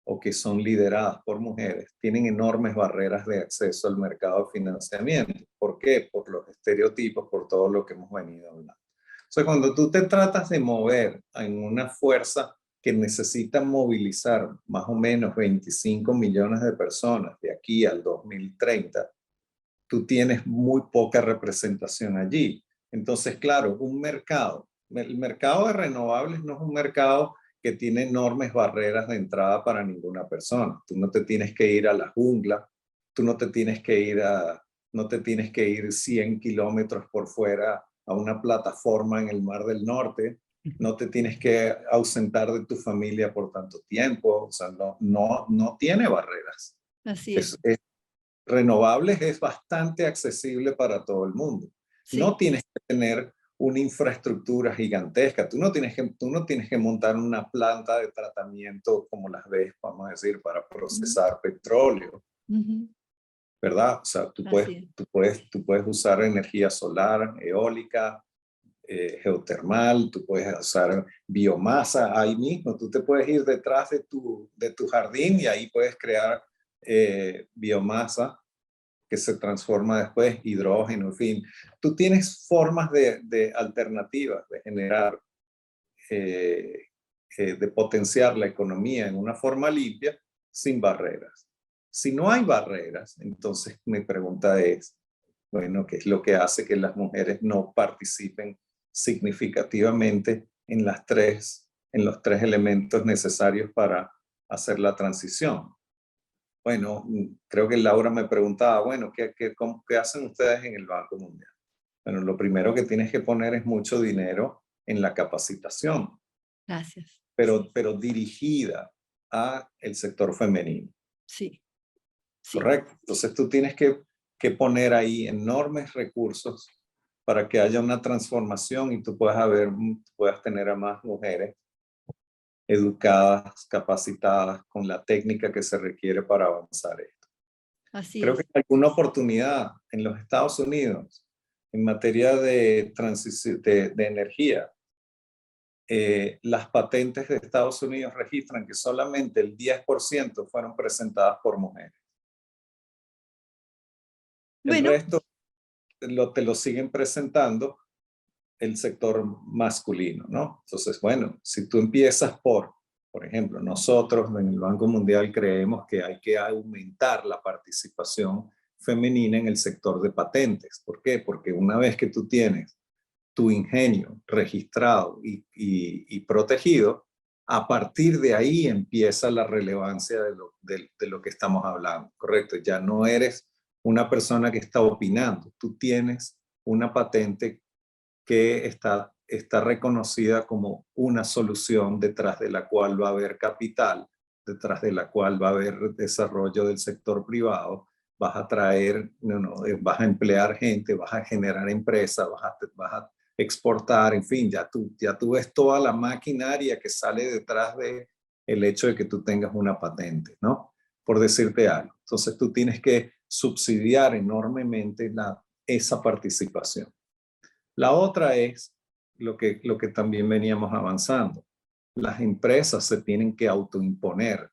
o que son lideradas por mujeres, tienen enormes barreras de acceso al mercado de financiamiento. ¿Por qué? Por los estereotipos, por todo lo que hemos venido hablando. O sea, cuando tú te tratas de mover en una fuerza que necesita movilizar más o menos 25 millones de personas de aquí al 2030, tú tienes muy poca representación allí. Entonces, claro, el mercado de renovables no es un mercado que tiene enormes barreras de entrada para ninguna persona. Tú no te tienes que ir a la jungla, tú no te tienes que ir 100 kilómetros por fuera a una plataforma en el Mar del Norte, no te tienes que ausentar de tu familia por tanto tiempo, o sea, no tiene barreras. Así es. Renovables es bastante accesible para todo el mundo. Sí. No tienes que tener una infraestructura gigantesca. Tú no tienes que montar una planta de tratamiento como las ves, vamos a decir, para procesar petróleo, ¿verdad? O sea, tú puedes usar energía solar, eólica, geotermal, tú puedes usar biomasa ahí mismo. Tú te puedes ir detrás de tu jardín y ahí puedes crear biomasa que se transforma después, hidrógeno, en fin. Tú tienes formas de alternativas de generar, de potenciar la economía en una forma limpia, sin barreras. Si no hay barreras, entonces mi pregunta es, bueno, ¿qué es lo que hace que las mujeres no participen significativamente en los tres elementos necesarios para hacer la transición? Bueno, creo que Laura me preguntaba, bueno, ¿qué hacen ustedes en el Banco Mundial? Bueno, lo primero que tienes que poner es mucho dinero en la capacitación. Gracias. Pero dirigida a el sector femenino. Sí. Correcto. Entonces tú tienes que poner ahí enormes recursos para que haya una transformación y tú puedas tener a más mujeres educadas, capacitadas, con la técnica que se requiere para avanzar esto. Creo que hay alguna oportunidad en los Estados Unidos en materia de energía. Las patentes de Estados Unidos registran que solamente el 10% fueron presentadas por mujeres. El resto te lo siguen presentando el sector masculino, ¿no? Entonces, bueno, si tú empiezas por ejemplo, nosotros en el Banco Mundial creemos que hay que aumentar la participación femenina en el sector de patentes. ¿Por qué? Porque una vez que tú tienes tu ingenio registrado y protegido, a partir de ahí empieza la relevancia de lo que estamos hablando, ¿correcto? Ya no eres una persona que está opinando, tú tienes una patente que está reconocida como una solución detrás de la cual va a haber capital, detrás de la cual va a haber desarrollo del sector privado, vas a traer, vas a emplear gente, vas a generar empresas, vas a exportar, en fin, ya tú ves toda la maquinaria que sale detrás de el hecho de que tú tengas una patente, ¿no? Por decirte algo. Entonces tú tienes que subsidiar enormemente esa participación. La otra es lo que también veníamos avanzando. Las empresas se tienen que autoimponer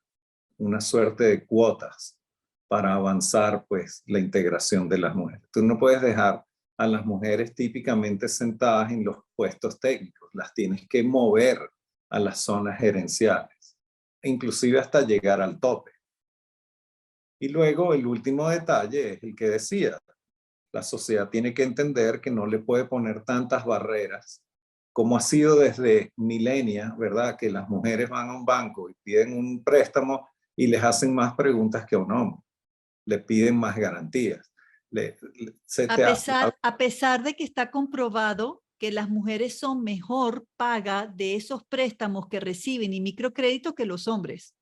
una suerte de cuotas para avanzar, pues, la integración de las mujeres. Tú no puedes dejar a las mujeres típicamente sentadas en los puestos técnicos, las tienes que mover a las zonas gerenciales, inclusive hasta llegar al tope. Y luego el último detalle es el que decía, la sociedad tiene que entender que no le puede poner tantas barreras como ha sido desde milenias, ¿verdad? Que las mujeres van a un banco y piden un préstamo y les hacen más preguntas que a un hombre, le piden más garantías. A pesar de que está comprobado que las mujeres son mejor paga de esos préstamos que reciben y microcrédito que los hombres.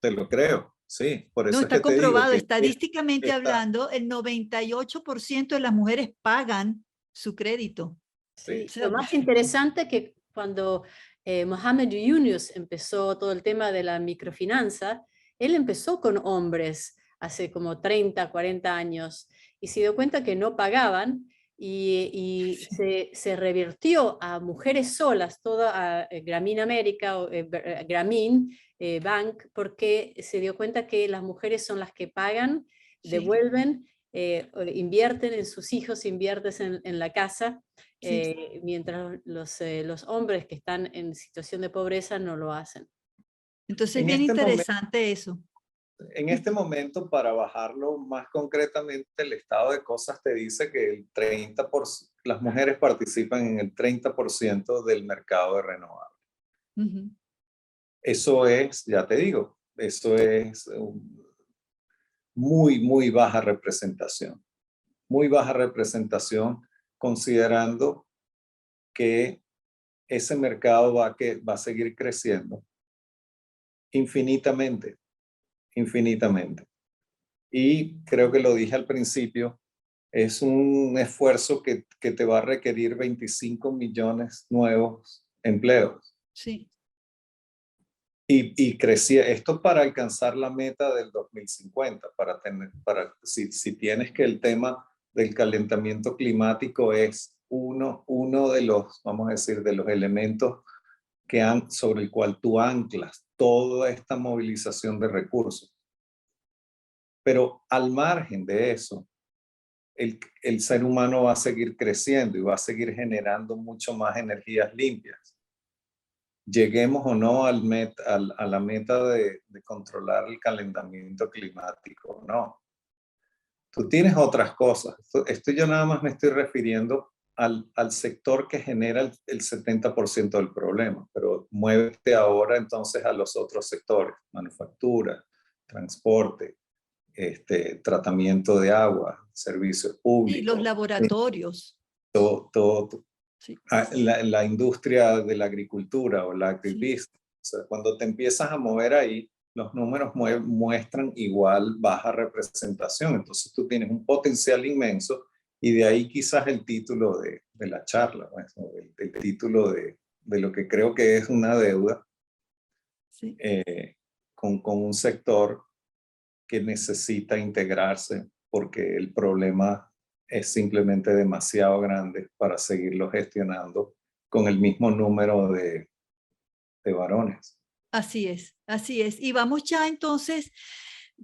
Te lo creo, sí. Por No, eso es está que te digo comprobado, que estadísticamente hablando, el 98% de las mujeres pagan su crédito. sí. O sea, Lo más interesante que cuando Mohamed Yunus empezó todo el tema de la microfinanza, él empezó con hombres hace como 30, 40 años y se dio cuenta que no pagaban y se revirtió a mujeres solas, toda a Grameen América o Grameen Bank, porque se dio cuenta que las mujeres son las que pagan, sí. devuelven, invierten en sus hijos, invierten en la casa. Sí. Mientras los hombres que están en situación de pobreza no lo hacen. Entonces es En bien este interesante eso. En este momento, para bajarlo más concretamente, el estado de cosas te dice que el 30%, las mujeres participan en el 30% del mercado de renovables. Ujú. Eso es, ya te digo, eso es muy, muy baja representación. Muy baja representación considerando que ese mercado va a seguir creciendo infinitamente, infinitamente. Y creo que lo dije al principio, es un esfuerzo que te va a requerir 25 millones nuevos empleos. Sí. Y crecía esto para alcanzar la meta del 2050, si tienes que el tema del calentamiento climático es uno de los, vamos a decir, de los elementos sobre el cual tú anclas toda esta movilización de recursos. Pero al margen de eso, el ser humano va a seguir creciendo y va a seguir generando mucho más energías limpias. Lleguemos o no a la meta de controlar el calentamiento climático, no. Tú tienes otras cosas. Esto yo nada más me estoy refiriendo al sector que genera el 70% del problema, pero muévete ahora entonces a los otros sectores, manufactura, transporte, tratamiento de agua, servicios Sí, los públicos, laboratorios. todo, Sí. la industria de la agricultura o la Sí. agribusiness. O sea, cuando te empiezas a mover ahí, los números muestran igual baja representación. Entonces tú tienes un potencial inmenso y de ahí quizás el título de la charla, pues, ¿no? el título de lo que creo que es una deuda Sí. con un sector que necesita integrarse porque el problema es simplemente demasiado grande para seguirlo gestionando con el mismo número de varones. Así es, así es. Y vamos ya entonces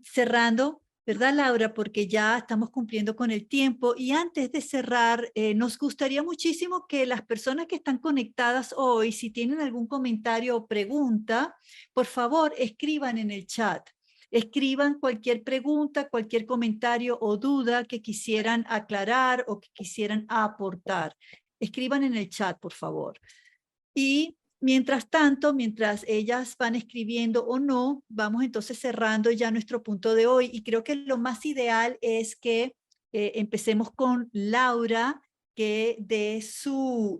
cerrando, ¿verdad, Laura? Porque ya estamos cumpliendo con el tiempo. Y antes de cerrar, nos gustaría muchísimo que las personas que están conectadas hoy, si tienen algún comentario o pregunta, por favor, escriban en el chat. Escriban cualquier pregunta, cualquier comentario o duda que quisieran aclarar o que quisieran aportar. Escriban en el chat, por favor. Y mientras tanto, mientras ellas van escribiendo o no, vamos entonces cerrando ya nuestro punto de hoy. Y creo que lo más ideal es que empecemos con Laura, que dé su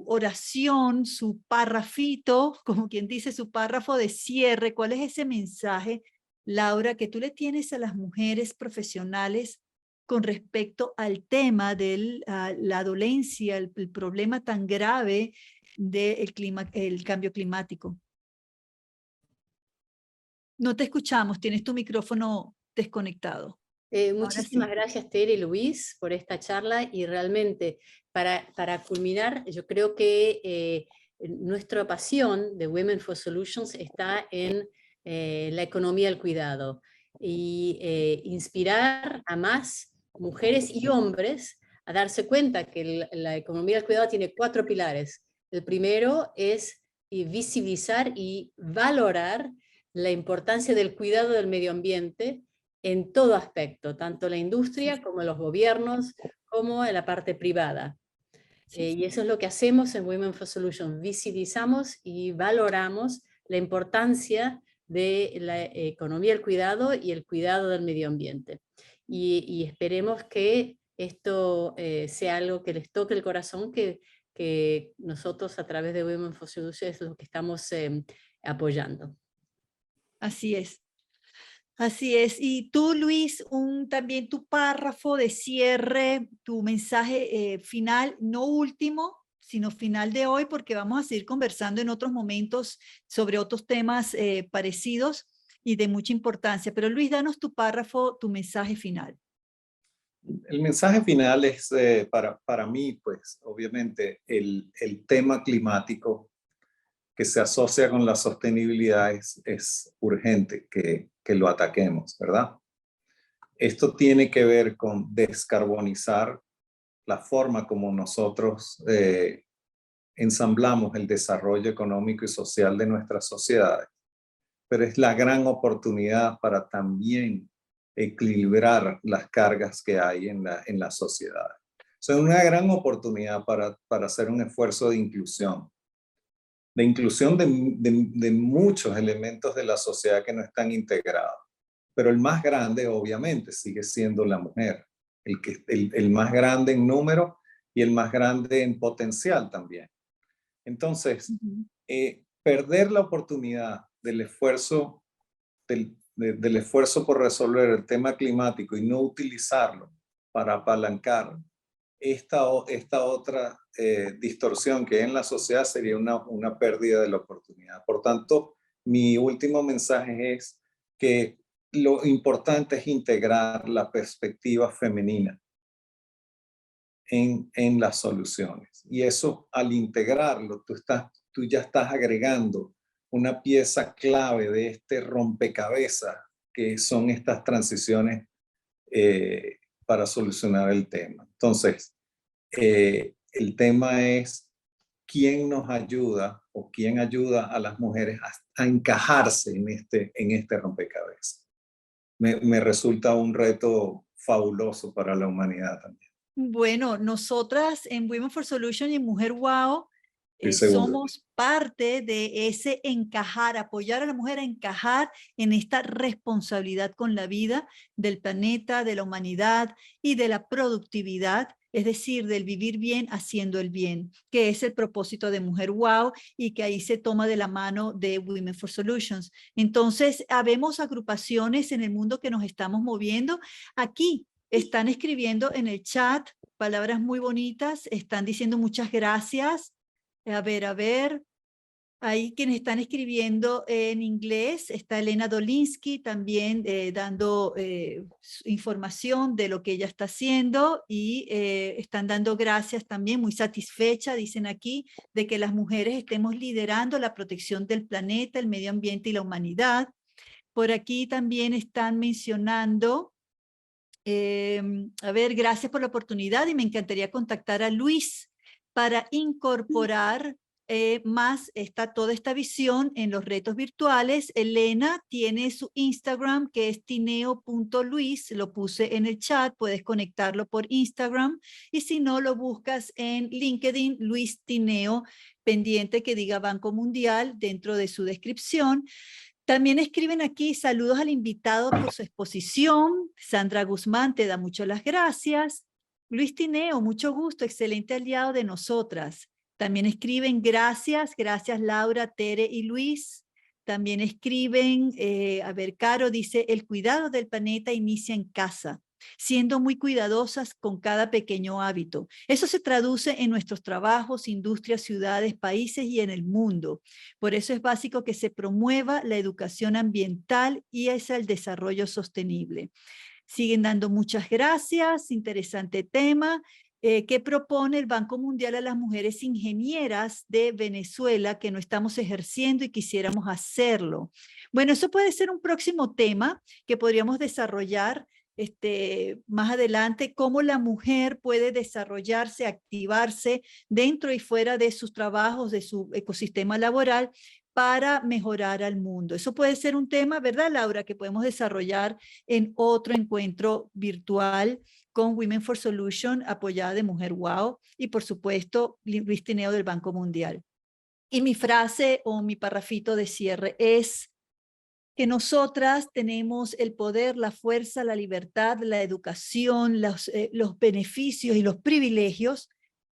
oración, su párrafito, como quien dice, su párrafo de cierre. ¿Cuál es ese mensaje Laura, que tú le tienes a las mujeres profesionales con respecto al tema de la dolencia, el problema tan grave del el cambio climático. No te escuchamos, tienes tu micrófono desconectado. Ahora Muchísimas sí. gracias, Tere y Luis, por esta charla, y realmente para culminar, yo creo que nuestra pasión de Women for Solutions está en la economía del cuidado, y inspirar a más mujeres y hombres a darse cuenta que la economía del cuidado tiene 4 pilares. El primero es visibilizar y valorar la importancia del cuidado del medio ambiente en todo aspecto, tanto la industria como los gobiernos, como en la parte privada. Y eso es lo que hacemos en Women for Solutions, visibilizamos y valoramos la importancia de la economía del cuidado y el cuidado del medio ambiente. Y esperemos que esto sea algo que les toque el corazón, que nosotros a través de Women for Solutions es lo que estamos apoyando. Así es. Así es. Y tú, Luis, también tu párrafo de cierre, tu mensaje final, no último, sino final de hoy, porque vamos a seguir conversando en otros momentos sobre otros temas parecidos y de mucha importancia. Pero Luis, danos tu párrafo, tu mensaje final. El mensaje final es para mí, pues obviamente el tema climático que se asocia con la sostenibilidad es urgente que lo ataquemos, ¿verdad? Esto tiene que ver con descarbonizar la forma como nosotros ensamblamos el desarrollo económico y social de nuestras sociedades, pero es la gran oportunidad para también equilibrar las cargas que hay en la sociedad. O sea, una gran oportunidad para hacer un esfuerzo de inclusión de muchos elementos de la sociedad que no están integrados. Pero el más grande, obviamente, sigue siendo la mujer, el más grande en número y el más grande en potencial también. Entonces, perder la oportunidad del esfuerzo, del esfuerzo por resolver el tema climático y no utilizarlo para apalancar esta otra distorsión que hay en la sociedad sería una pérdida de la oportunidad. Por tanto, mi último mensaje es que lo importante es integrar la perspectiva femenina en las soluciones. Y eso, al integrarlo, tú ya estás agregando una pieza clave de este rompecabezas que son estas transiciones para solucionar el tema. Entonces, el tema es quién nos ayuda o quién ayuda a las mujeres a encajarse en este rompecabezas. Me resulta un reto fabuloso para la humanidad también. Bueno, nosotras en Women for Solutions y en Mujer Wow Estoy seguro. somos parte de ese encajar, apoyar a la mujer a encajar en esta responsabilidad con la vida del planeta, de la humanidad y de la productividad, es decir, del vivir bien haciendo el bien, que es el propósito de Mujer Wow y que ahí se toma de la mano de Women for Solutions. Entonces, habemos agrupaciones en el mundo que nos estamos moviendo. Aquí están escribiendo en el chat palabras muy bonitas, están diciendo muchas gracias. A ver, ahí quienes están escribiendo en inglés, está Elena Dolinsky también dando información de lo que ella está haciendo y están dando gracias también, muy satisfecha, dicen aquí, de que las mujeres estemos liderando la protección del planeta, el medio ambiente y la humanidad. Por aquí también están mencionando a ver, gracias por la oportunidad y me encantaría contactar a Luis para incorporar más toda esta visión en los retos virtuales. Elena tiene su Instagram que es tineo.luis, lo puse en el chat, puedes conectarlo por Instagram y si no lo buscas en LinkedIn, Luis Tineo, pendiente que diga Banco Mundial dentro de su descripción. También escriben aquí, saludos al invitado por su exposición. Sandra Guzmán te da mucho las gracias. Luis Tineo, mucho gusto, excelente aliado de nosotras. También escriben gracias Laura, Tere y Luis. También escriben, a ver, Caro dice, el cuidado del planeta inicia en casa, siendo muy cuidadosas con cada pequeño hábito. Eso se traduce en nuestros trabajos, industrias, ciudades, países y en el mundo. Por eso es básico que se promueva la educación ambiental y es el desarrollo sostenible. Siguen dando muchas gracias, interesante tema. ¿Qué propone el Banco Mundial a las mujeres ingenieras de Venezuela que no estamos ejerciendo y quisiéramos hacerlo? Bueno, eso puede ser un próximo tema que podríamos desarrollar más adelante, cómo la mujer puede desarrollarse, activarse dentro y fuera de sus trabajos, de su ecosistema laboral, para mejorar al mundo. Eso puede ser un tema, ¿verdad, Laura?, que podemos desarrollar en otro encuentro virtual con Women for Solutions, apoyada de Mujer Wow, y por supuesto, Luis Tineo del Banco Mundial. Y mi frase o mi parrafito de cierre es que nosotras tenemos el poder, la fuerza, la libertad, la educación, los beneficios y los privilegios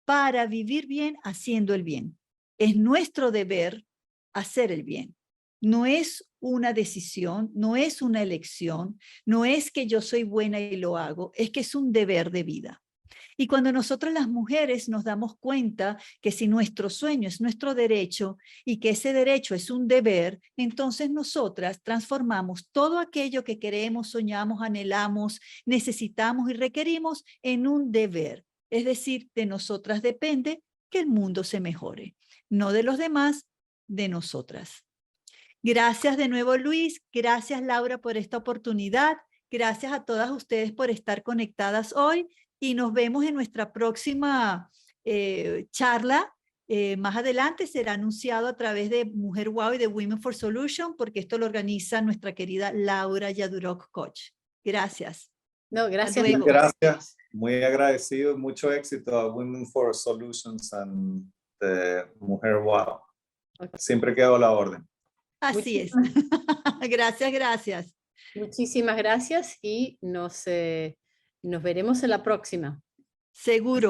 para vivir bien haciendo el bien. Es nuestro deber hacer el bien. No es una decisión, no es una elección, no es que yo soy buena y lo hago, es que es un deber de vida. Y cuando nosotras las mujeres nos damos cuenta que si nuestro sueño es nuestro derecho y que ese derecho es un deber, entonces nosotras transformamos todo aquello que queremos, soñamos, anhelamos, necesitamos y requerimos en un deber. Es decir, de nosotras depende que el mundo se mejore, no de los demás, de nosotras. Gracias de nuevo, Luis. Gracias, Laura, por esta oportunidad. Gracias a todas ustedes por estar conectadas hoy y nos vemos en nuestra próxima charla. Más adelante será anunciado a través de Mujer Wow y de Women for Solutions, porque esto lo organiza nuestra querida Laura Yadurok, coach. Gracias. No, gracias. Gracias. Muy agradecido. Mucho éxito a Women for Solutions and Mujer Wow. Okay. Siempre quedo a la orden. Así es. Gracias, gracias. Muchísimas gracias y nos veremos en la próxima. Seguro.